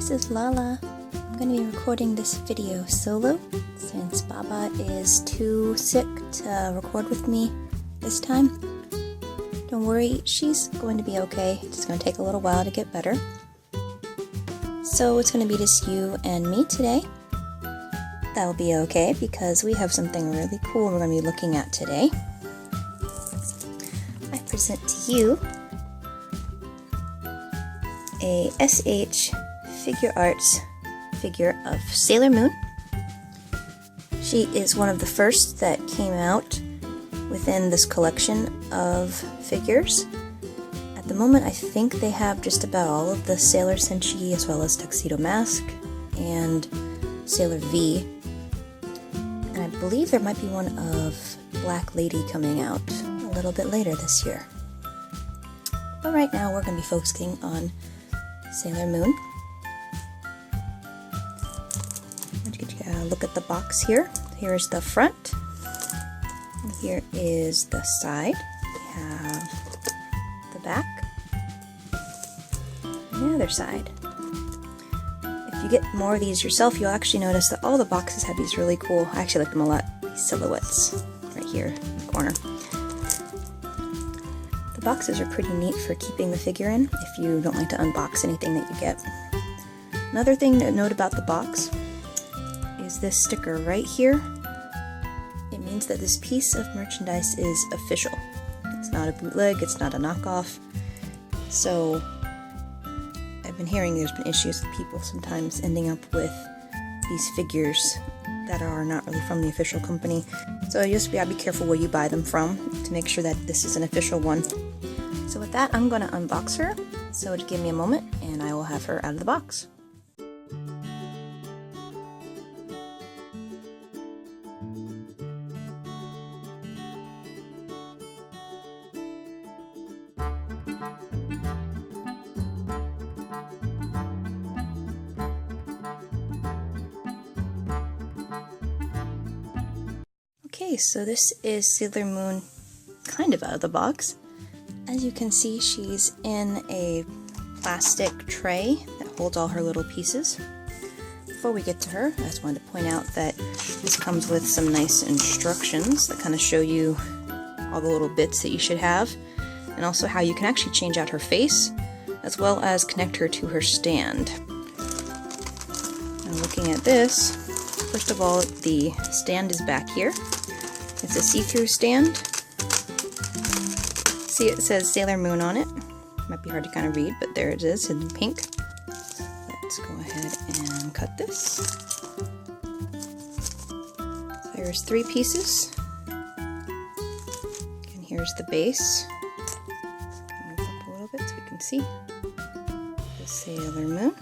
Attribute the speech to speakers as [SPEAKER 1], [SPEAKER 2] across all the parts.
[SPEAKER 1] this is LahLah. I'm going to be recording this video solo since BaaBaa is too sick to record with me this time. Don't worry, she's going to be okay. It's going to take a little while to get better. So it's going to be just you and me today. That'll be okay because we have something really cool we're going to be looking at today. I present to you a SH Figuarts figure of Sailor Moon. She is one of the first that came out within this collection of figures. At the moment, I think they have just about all of the Sailor Senshi as well as Tuxedo Mask and Sailor V. And I believe there might be one of Black Lady coming out a little bit later this year. But right now we're going to be focusing on Sailor Moon. Look at the box here. Here's the front. And here is the side. We have the back. And the other side. If you get more of these yourself, you'll actually notice that all the boxes have these really cool, I actually like them a lot, these silhouettes right here in the corner. The boxes are pretty neat for keeping the figure in if you don't like to unbox anything that you get. Another thing to note about the box is this sticker right here. It means that this piece of merchandise is official. It's not a bootleg, it's not a knockoff. So I've been hearing there's been issues with people sometimes ending up with these figures that are not really from the official company. So you just gotta be careful where you buy them from to make sure that this is an official one. So with that, I'm gonna unbox her. So just give me a moment and I will have her out of the box. Okay, so this is Sailor Moon kind of out of the box. As you can see, she's in a plastic tray that holds all her little pieces. Before we get to her, I just wanted to point out that this comes with some nice instructions that kind of show you all the little bits that you should have, and also how you can actually change out her face, as well as connect her to her stand. Now looking at this, first of all, the stand is back here. It's a see-through stand. See, it says Sailor Moon on it. Might be hard to kind of read, but there it is in pink. So let's go ahead and cut this. So there's 3 pieces. And here's the base. Move up a little bit so we can see the Sailor Moon.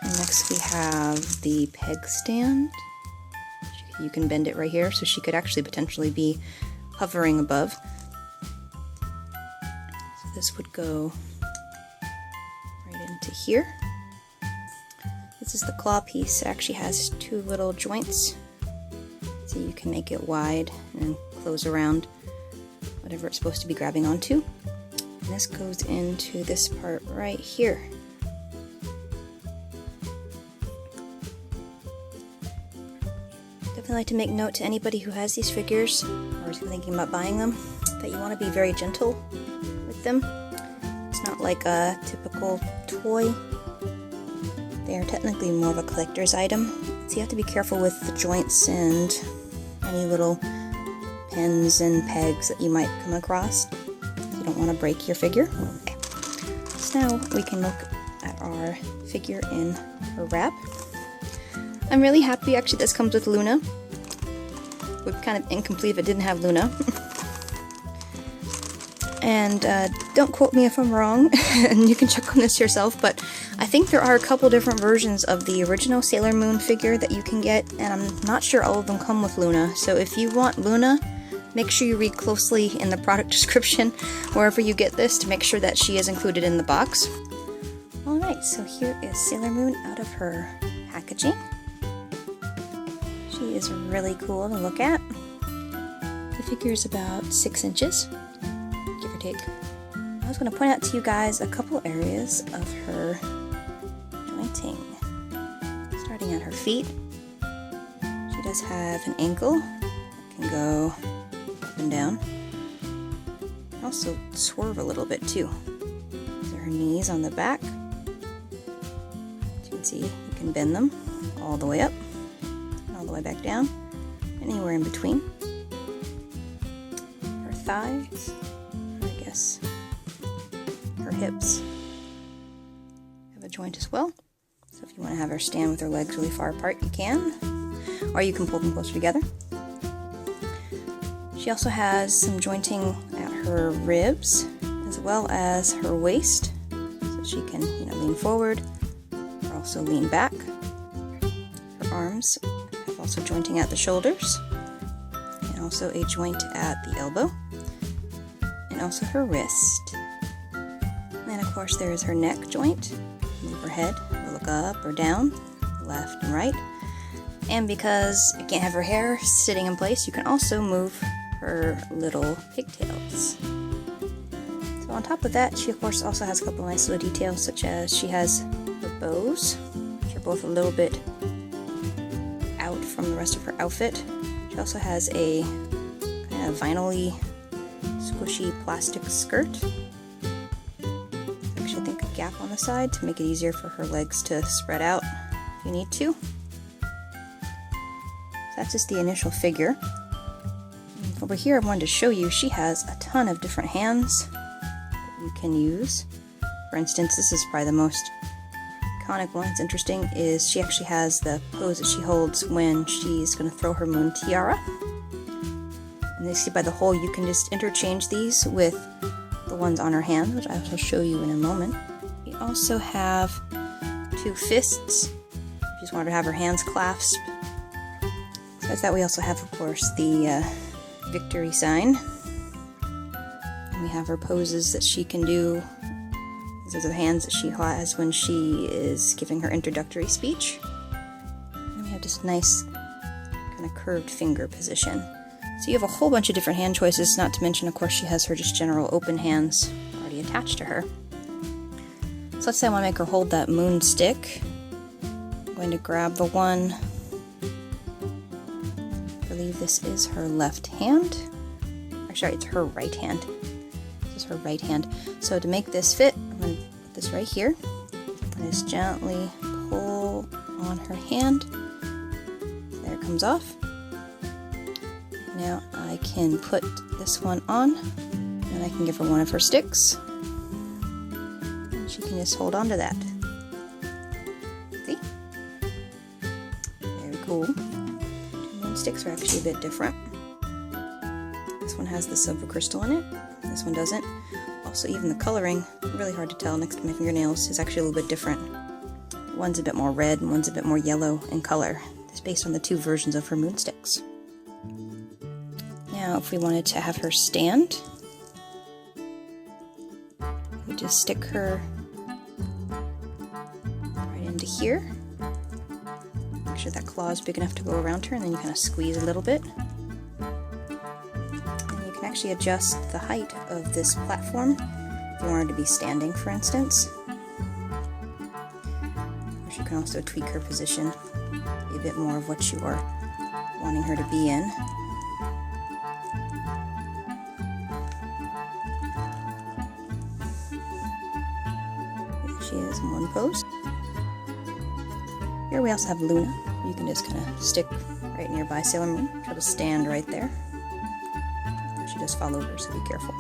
[SPEAKER 1] And next we have the peg stand. You can bend it right here, so she could actually potentially be hovering above. So this would go right into here. This is the claw piece. It actually has 2 little joints, so you can make it wide and close around whatever it's supposed to be grabbing onto. And this goes into this part right here. Definitely like to make note to anybody who has these figures or is thinking about buying them that you want to be very gentle with them. It's not like a typical toy. They are technically more of a collector's item, so you have to be careful with the joints and any little pins and pegs that you might come across. You don't want to break your figure. Okay. So now we can look at our figure in her wrap. I'm really happy actually this comes with Luna. It would be kind of incomplete if it didn't have Luna. And don't quote me if I'm wrong, and you can check on this yourself, but I think there are a couple different versions of the original Sailor Moon figure that you can get, and I'm not sure all of them come with Luna. So if you want Luna, make sure you read closely in the product description wherever you get this to make sure that she is included in the box. Alright, so here is Sailor Moon out of her packaging. She is really cool to look at. The figure is about 6 inches, give or take. I was going to point out to you guys a couple areas of her jointing. Starting at her feet, she does have an ankle that can go up and down. Also swerve a little bit too. These are her knees on the back. As you can see, you can bend them all the way up, and all the way back down, and anywhere in between. Her thighs, or I guess her hips, have a joint as well. So if you want to have her stand with her legs really far apart, you can, or you can pull them closer together. She also has some jointing at her ribs, as well as her waist, so she can, lean forward, or also lean back. Her arms have also jointing at the shoulders, and also a joint at the elbow, and also her wrist. And then of course there is her neck joint. Move her head, or look up or down, left and right. And because you can't have her hair sitting in place, you can also move her little pigtails. So on top of that, she of course also has a couple nice little details, such as she has her bows, which are both a little bit out from the rest of her outfit. She also has a kind of vinyl-y, squishy plastic skirt. Actually, I think a gap on the side to make it easier for her legs to spread out if you need to. So that's just the initial figure. Over here, I wanted to show you, she has a ton of different hands that you can use. For instance, this is probably the most iconic one. It's interesting, is she actually has the pose that she holds when she's going to throw her moon tiara. And you see by the hole, you can just interchange these with the ones on her hand, which I will show you in a moment. We also have two fists, if you just wanted to have her hands clasped. Besides that, we also have, of course, the victory sign. And we have her poses that she can do. These are the hands that she has when she is giving her introductory speech. And we have this nice kind of curved finger position. So you have a whole bunch of different hand choices, not to mention, of course, she has her just general open hands already attached to her. So let's say I want to make her hold that moon stick. I'm going to grab the one, I believe this is her left hand. Or sorry, it's her right hand. This is her right hand. So to make this fit, I'm going to put this right here. And just gently pull on her hand. There it comes off. Now I can put this one on, and I can give her one of her sticks. And she can just hold on to that. See? Very cool. Sticks are actually a bit different. This one has the silver crystal in it, this one doesn't. Also, even the coloring, really hard to tell next to my fingernails, is actually a little bit different. One's a bit more red and one's a bit more yellow in color. It's based on the two versions of her moon sticks. Now, if we wanted to have her stand, we just stick her right into here. Make sure that claw is big enough to go around her, and then you kind of squeeze a little bit. And you can actually adjust the height of this platform if you want her to be standing, for instance. Or you can also tweak her position, be a bit more of what you are wanting her to be in. There she is in one pose. Here we also have Luna. You can just kind of stick right nearby Sailor Moon. She'll just stand right there. She does fall over, so be careful.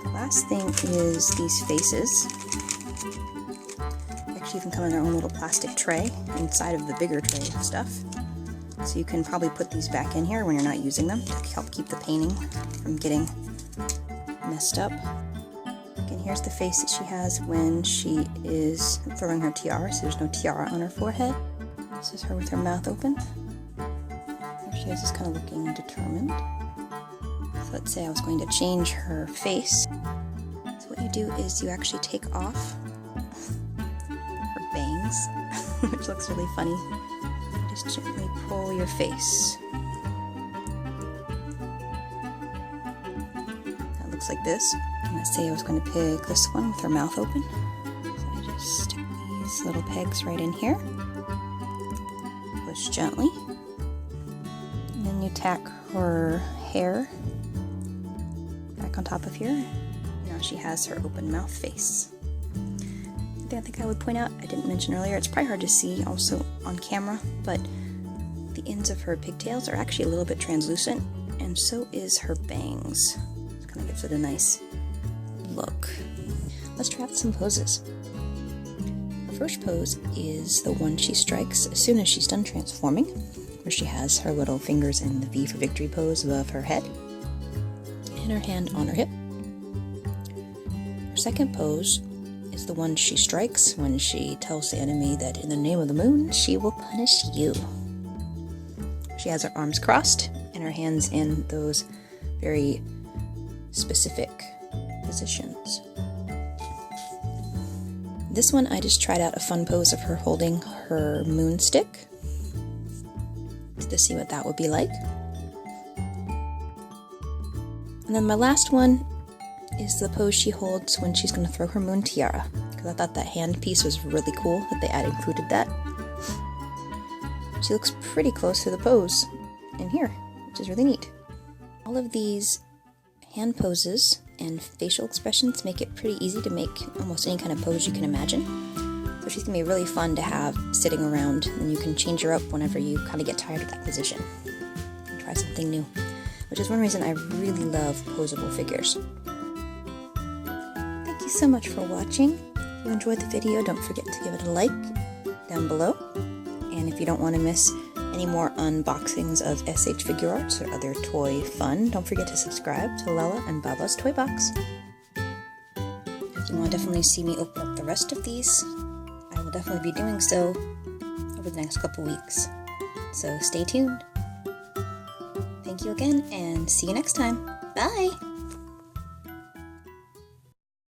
[SPEAKER 1] The last thing is these faces. They actually even come in their own little plastic tray inside of the bigger tray of stuff. So you can probably put these back in here when you're not using them to help keep the painting from getting messed up. And here's the face that she has when she is throwing her tiara, so there's no tiara on her forehead. This is her with her mouth open. There she is, just kind of looking determined. So let's say I was going to change her face. So what you do is you actually take off her bangs, which looks really funny. Just gently pull your face. That looks like this. And let's say I was going to pick this one with her mouth open. Stick these little pegs right in here. Push gently. And then you tack her hair back on top of here. Now she has her open mouth face. The thing I think I would point out, I didn't mention earlier, it's probably hard to see also on camera, but the ends of her pigtails are actually a little bit translucent, and so is her bangs. It kind of gives it a nice look. Let's try out some poses. Her first pose is the one she strikes as soon as she's done transforming, where she has her little fingers in the V for victory pose above her head, and her hand on her hip. Her second pose is the one she strikes when she tells the enemy that in the name of the moon, she will punish you. She has her arms crossed and her hands in those very specific positions. This one I just tried out a fun pose of her holding her moon stick to see what that would be like. And then my last one is the pose she holds when she's going to throw her moon tiara, because I thought that hand piece was really cool that they had included that. She looks pretty close to the pose in here, which is really neat. All of these hand poses and facial expressions make it pretty easy to make almost any kind of pose you can imagine. So she's going to be really fun to have sitting around, and you can change her up whenever you kind of get tired of that position. And try something new, which is one reason I really love posable figures. Thank you so much for watching. If you enjoyed the video, don't forget to give it a like down below. And if you don't want to miss any more unboxings of SH Figuarts or other toy fun, don't forget to subscribe to LahLah and BaaBaa's Toy Box. If you want to definitely see me open up the rest of these, I will definitely be doing so over the next couple weeks. So stay tuned. Thank you again, and see you next time. Bye!